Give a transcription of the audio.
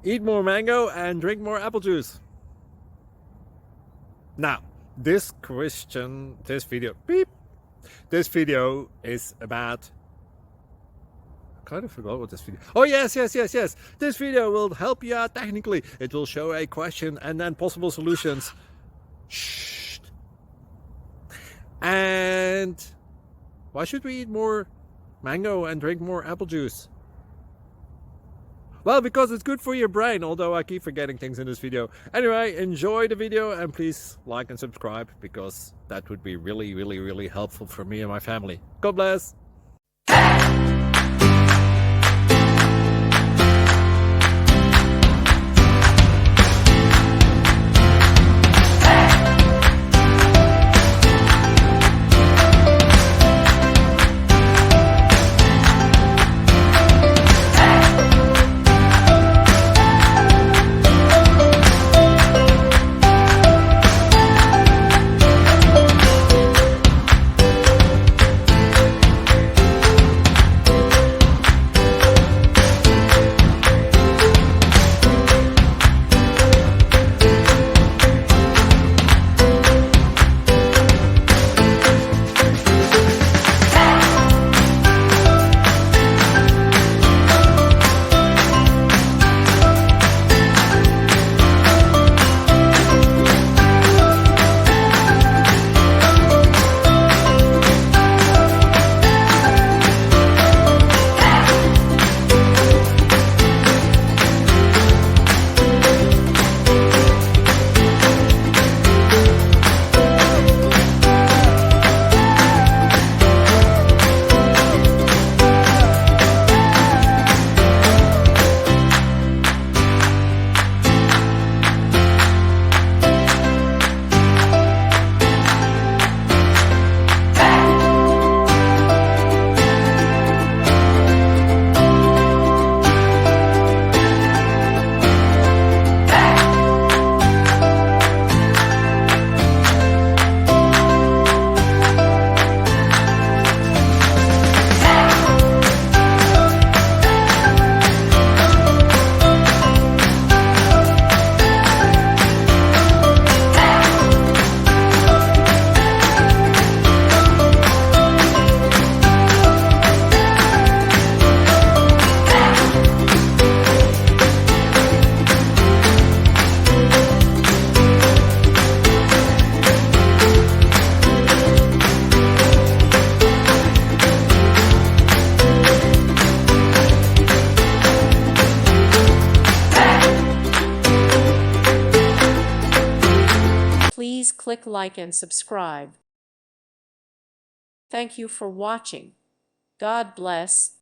Eat more mango and drink more apple juice. Now, this video is about, I kind of forgot what this video. Oh, yes. This video will help you out technically. It will show a question and then possible solutions. Shh. And why should we eat more mango and drink more apple juice? Well, because it's good for your brain, although I keep forgetting things in this video. Anyway, enjoy the video and please like and subscribe, because that would be really helpful for me and my family. God bless! Please click like and subscribe. Thank you for watching. God bless.